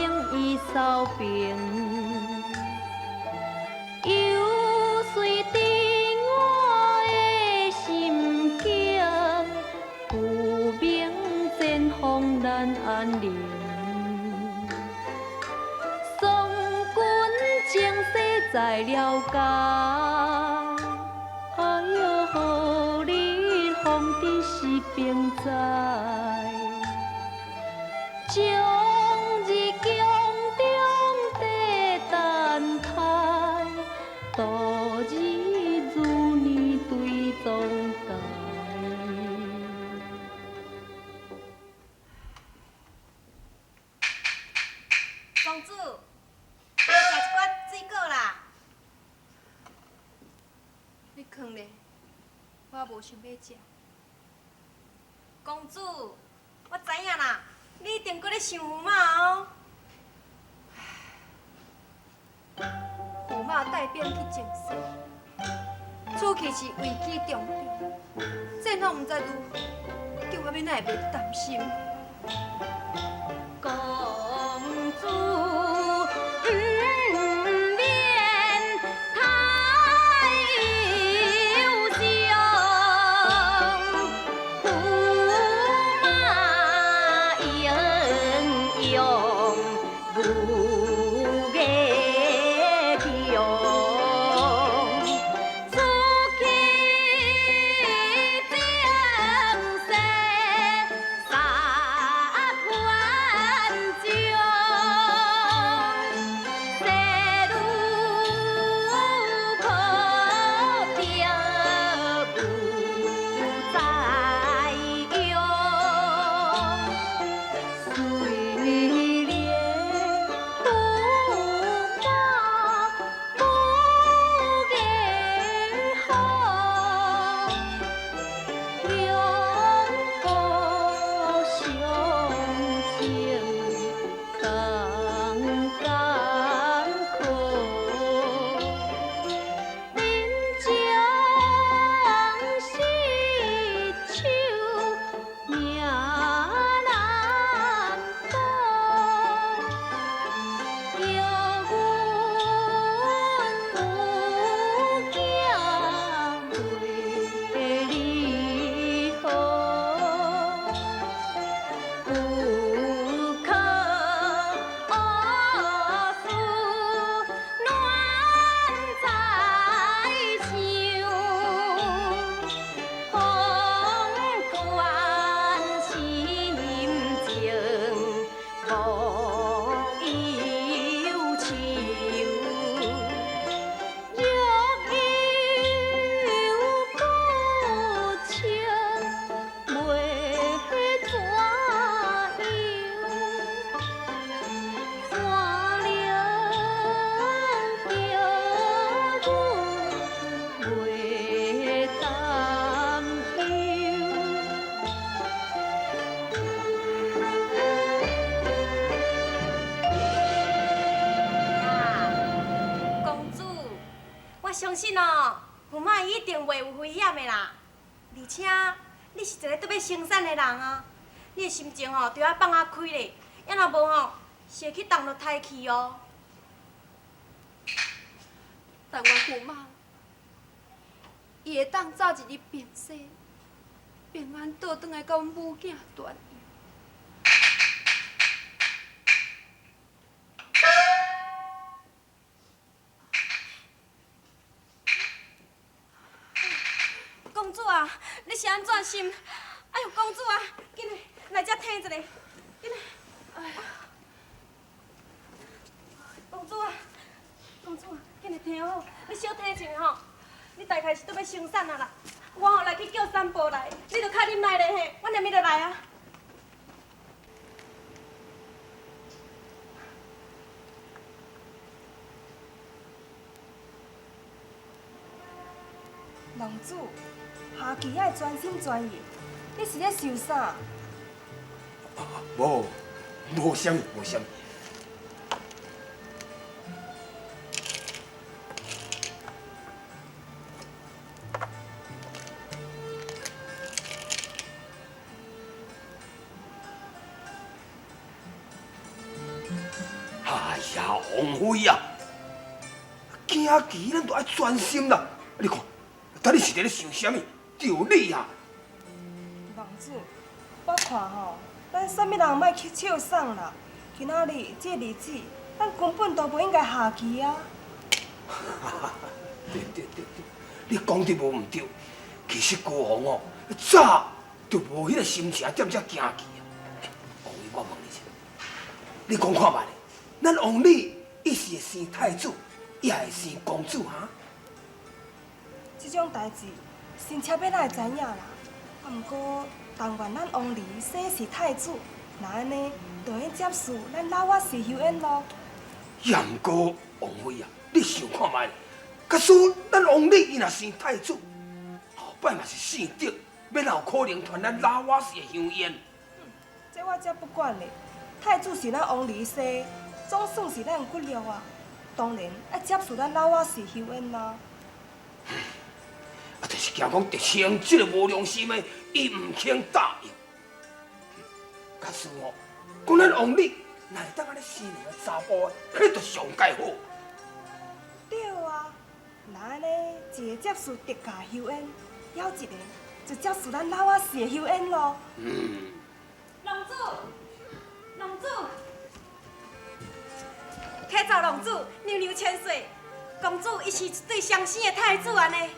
情已扫平，又随伫我的心境，不明前方难安宁。送君情世在了解，哎哟，你方知是病在。将日宫中地等待，度日如年对总台。公主，来食一罐水果啦。你囥咧，我无想要食。公主，我知影啦，你一定搁咧想驸马哦。驸马带兵去征西，此去是危机重重，这拢毋知如何，叫我要哪会袂担心？公主不免太忧伤，驸马英勇如月强。出去征西，杀汉将，西路可定不在用。虽然驸马不言好，两个相情共艰苦。人将失手命难保，有阮有囝为你好，不可思乱在想，风断心情无忧愁。若有故情，袂怎样？山岭叫阮袂担忧。公主，我相信哦，驸马伊一定袂有危险的啦。而且你是一个特要生产的人啊，你的心情哦，着要放较开咧，要若无吼，是会去动到胎气哦。但愿驸马，伊会当早一日病逝，平安倒转来，甲阮母囝团圆。公主啊，你是安怎心？哎呦，公主啊，紧来遮听一下，紧来。哎呀，公主啊，公主啊，紧来听好，你小听一下吼。你大概是拄要生产啊啦，我吼来去叫产婆来，你着较忍耐咧嘿，我连咪就来啊。公主，下棋爱专心专意，你是咧想啥？无啥物，无啥物。呀，王妃啊，行棋咱都爱专心啦。你看，等你是伫咧想啥物？着你啊！王子，我看吼，咱啥物人莫去笑送啦。今仔日这日子，咱根本都无应该下棋啊。对，你讲得无毋对。其实国王哦，早就无迄个心情踮遮行棋啊。王妃，我问你一下，你讲看觅，咱王李伊是会生太子，也会生公主哈？这种代志，神妾要哪会知影啦？啊，毋过但愿咱王离生是太子，那安尼就应接受咱老我是休宴咯。也毋过王妃啊，你想看觅，假使咱王李伊若生太子，后摆嘛是生得，要哪有可能传咱老我氏的香烟？这我才不管咧。太子是咱王离生，总算是咱骨肉啊，当然要接受咱老我是休宴啦。啊，就是惊讲狄青这个无良心的，伊唔肯答应。假使哦，讲咱王李若会当安尼生两个查甫的，迄就上介好。对啊，那安尼一个接受狄家休宴，还有一个就接受咱老我氏的休宴咯。龙主，龙主，启奏龙主，娘娘千岁，公主伊是一对相生的太子安尼。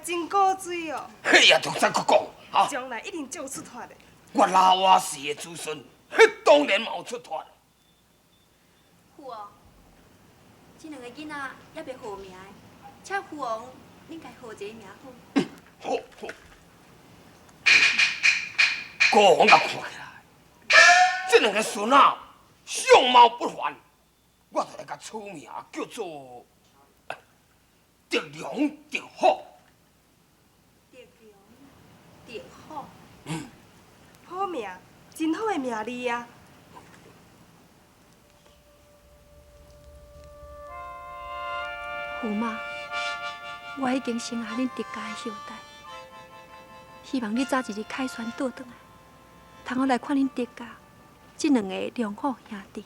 真古锥哦！嘿呀，都再搁讲哈！将来一定就出脱的。我老我氏的子孙，迄当然嘛有出脱。父王，这两个囡仔也袂好名的，请父王应该好一个名好。好。国王甲看起来，这两个孙仔相貌不凡，我就来甲取名叫做狄良、狄好。狄好，好名，真好的名字啊！父妈，我已经生下恁狄家的后代，希望你早一日凯旋倒转来，通好来看恁狄家这两个良好兄弟。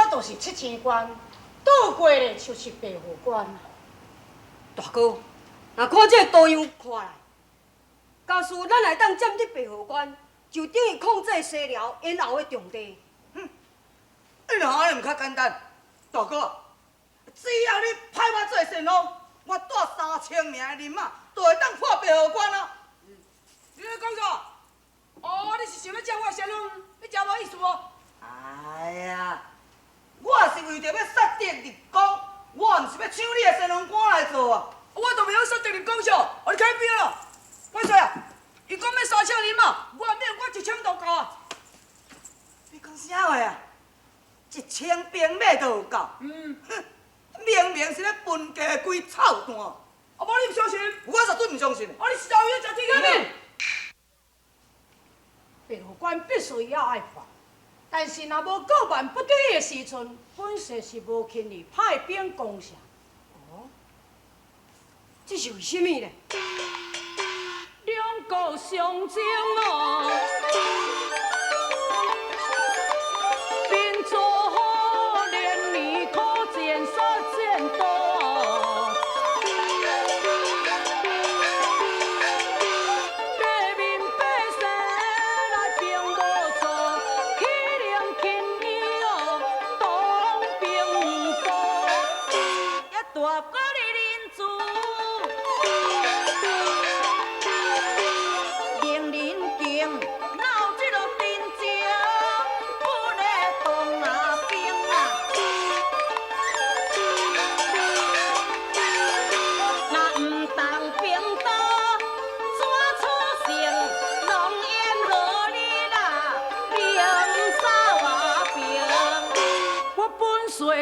就是七星关，倒过咧就是白虎关。大哥，若看这刀样看来，假使咱来当占得白虎关，就等于控制西辽咽喉的重地。你若安尼唔较简单，大哥，只要你派我做神龙，我带3000名的人马，就会当破白虎关啊！你咧讲啥？哦，你是想要叫我神龙？你真无意思无？哎呀！我是为着要杀敌立功，我唔是要抢你的神龙关来做啊！我都袂晓杀敌立功上，我你开兵了。我说啊，伊讲要3000人嘛，我免，我1枪都够啊。你讲啥话啊？ 1000兵马都有够。明明是咧分家规草单，啊，无你唔相信？我绝对唔相信。啊，你是老爷食天下面。白虎关必须也爱发，但是若无过万不对的时阵，本社是无轻易派兵攻下。哦，这是为什么呢？两国相争哦，兵作连理可见杀见多。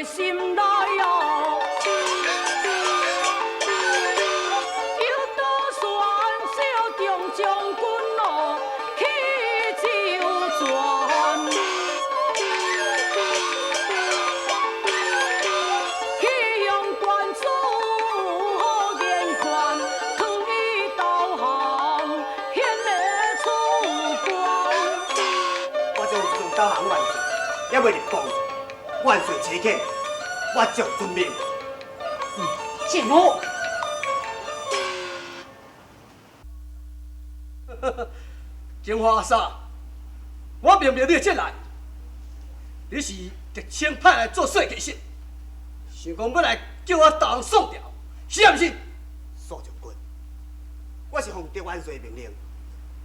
心内哦，有多选小中将军哦，去周转，去用官主好言权，抗议导航，显得出关。我将有这种导航万岁，也未入宫。万岁祈恳，我将遵命。进屋。金花阿嫂，我明明你进来，你是特请派来做细技师，想讲要来叫我投降送掉，是毋是？苏将军，我是奉得万岁命令，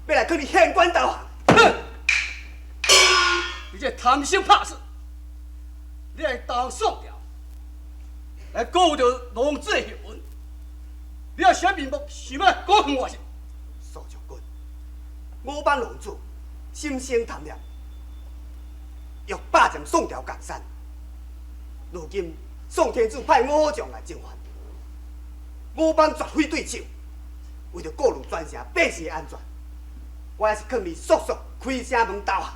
要来跟你县官投降。哼！你这贪生怕死！你来投降送掉，来鼓舞着龙子的血魂。你有啥名目想要鼓舞我是？苏将军，我帮龙主心生贪念，欲霸占宋朝江山。如今宋天子派我将来征伐，我帮绝非对手。为着顾虑全城百姓的安全，我还是劝你速速开城门投降。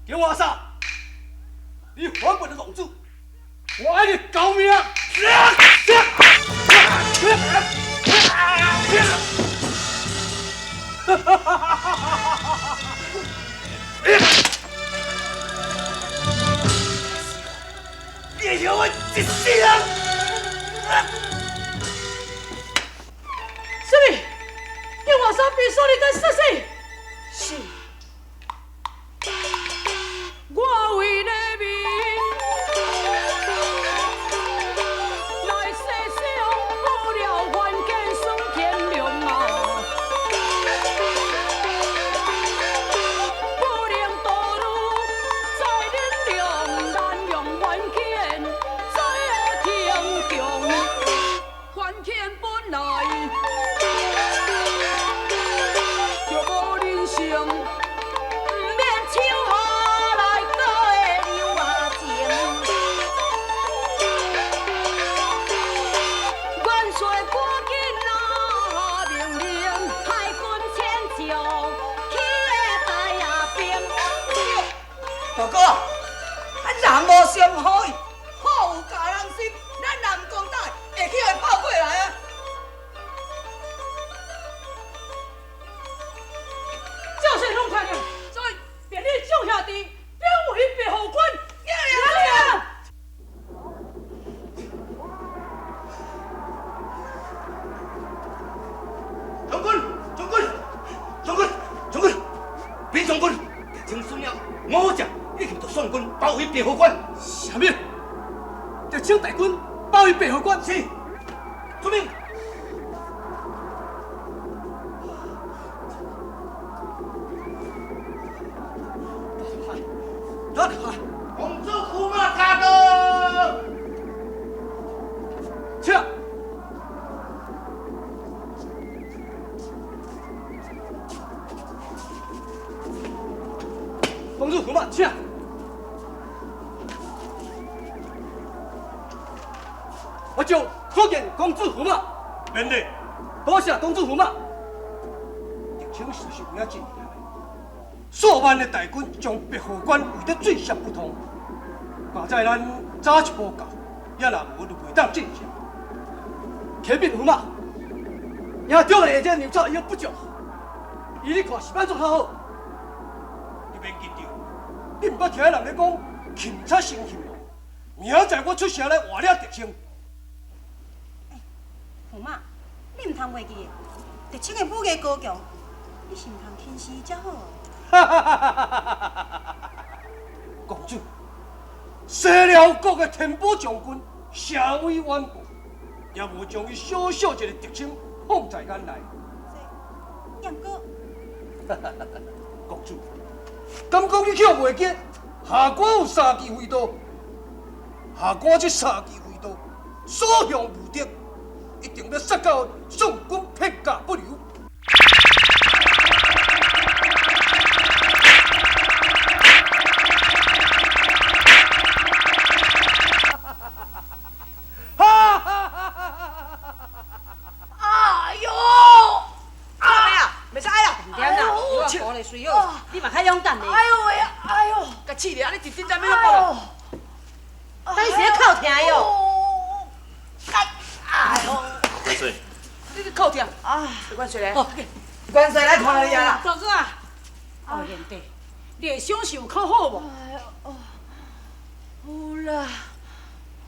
金花嫂，你还不得龙主，我爱你救命！别叫我一世人！什么？金华嫂必须你在说死？是。我为人民来世上保了凡间双天良啊，不能堕入在忍量，难用凡间在天中，凡间本来就无人性。大哥，啊人无相好意，好有佳人心，咱南光大会去互伊跑过来啊！这是弄看了，所以便你种下地，变为白虎关。将军，将军，将军，将军，边将军，请孙了5将。已经着宋军包围白虎关。什么？要请大军包围白虎关？是。遵命。打开！公主驸马驾到！请。公主驸马，请。我就叩见公子驸马。免礼。多谢公子驸马。狄青实是有影真厉害，数万的大军将白河关围得水泄不通。好在咱早一步到，也若无就袂当进行。启禀驸马，也中了这牛草药不足，伊你看是安怎较好？你免紧张，你毋捌听人咧讲勤策生性哦。明仔我出城来换了狄青。驸马，你毋通袂记的，狄青的武艺高强，你是毋通轻视伊才好。公主，西辽国的天宝将军社威远播，也无将伊小小一个狄青放在眼内。也毋过，公主，敢讲你却袂记，下官有3支飞刀，下官这3支飞刀所向无敌，一定要杀到宋军片甲不留。你嘛较勇敢嘞！哎呦喂呀！哎呦，甲气咧，你真真在要落哎呦，等时咧靠听哟！哎呦，万岁！你去靠听啊！关税咧？哦，关税来看你啊！大哥啊！哦，贤弟，你的伤是有较好无？哎呦，哦，有啦，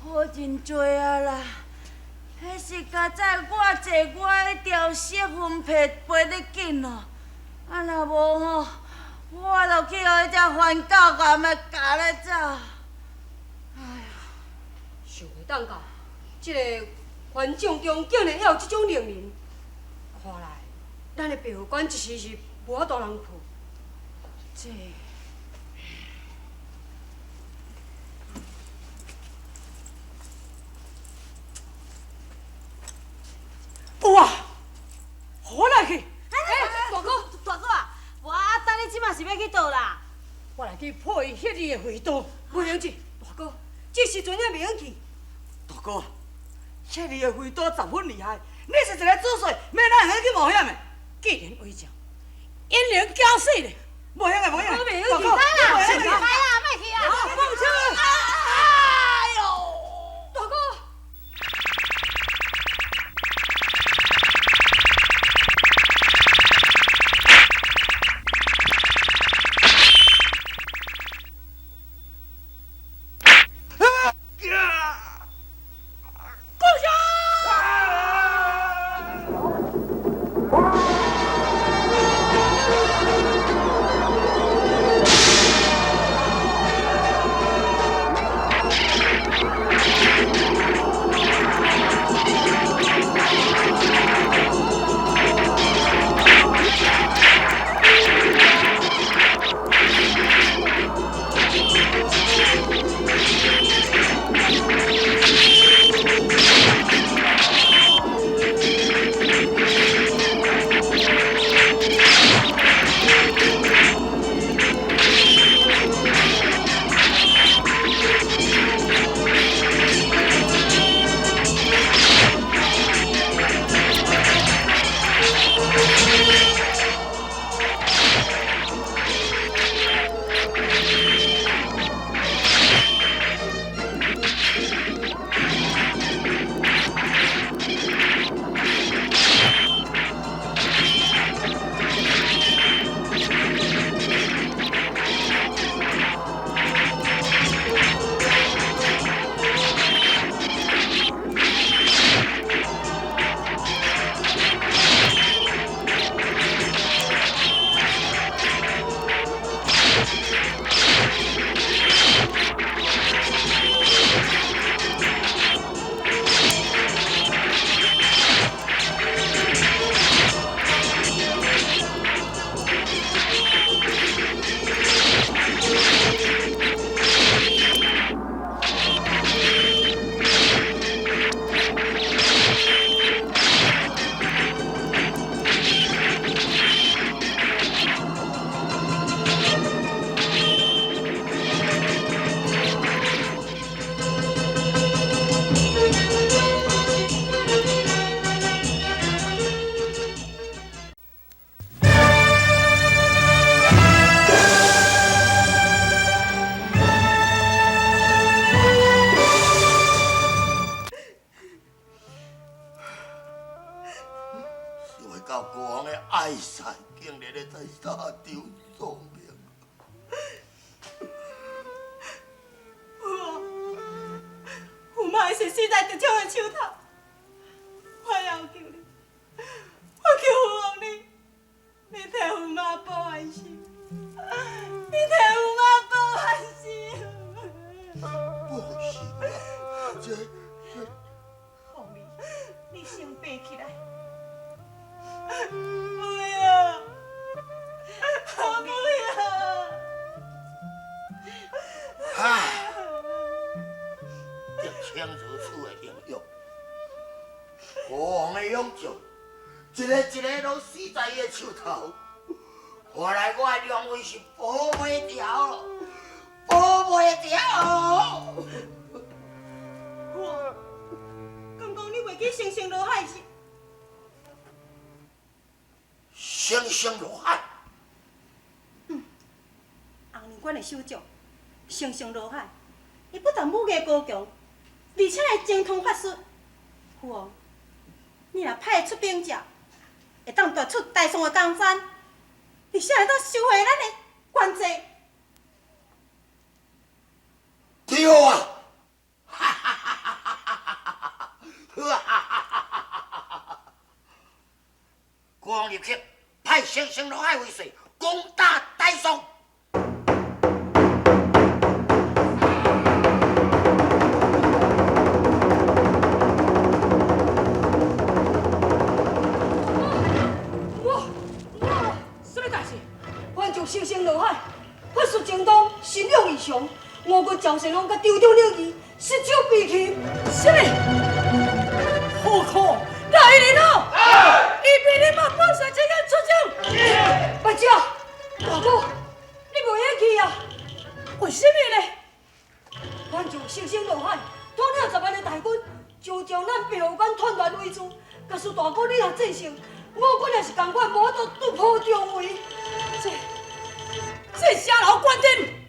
好真多啊啦。迄是较早我坐我迄条色分配飞得紧哦。啊，若无吼，我就去互迄只番狗含来咬咧走。哎呀，想袂当到，这个县长中竟然还有这种能力，看来咱的白河关一时是无法度人破。这有啊，好来去！大哥，大哥啊，我等你即马是要去倒啦？我来去破伊迄日的回刀。袂用去，大哥，这时阵也袂用去。大哥，迄日的飞刀十分厉害，你是一个主帅，免咱下去冒险的。既然为将，因能交死咧。冒险的，冒险的。我袂用去，大哥，冒险的。来啦，莫去啊！放枪！哎呦！大哥。丢送命。驸马的死在这种的手头，我要求你，我求父王你替驸马保安心，你替驸马保安心。不行啊，这。凤儿，你先爬起来。不要，不要。唉，得请如此的英勇，国王的勇将，一个拢死在伊的手头，看来我的良威是保袂牢，保袂牢。我，刚讲你袂去星星落海是？星星落海。红莲馆的首长，星星落海，伊不但武艺高强，而且会精通法术。父王，你若派出兵者，会当夺出大宋的江山，而且会当收回咱的官制。对啊！哈哈哈哈哈哈！国王立刻派星星落海为帅，攻打大宋。星星落海，法术精通，神勇异常。我国赵神龙甲丢丢了义，失手避去。什么？何况来人哦！你比你把本帅这样出征。白姐，大哥，你袂会去啊？为什么呢？咱就星星落海，统领10万的大军，就将咱白虎关团团围住。假使大哥你若战胜，我军也是同款无得突破重围。这啥老官军？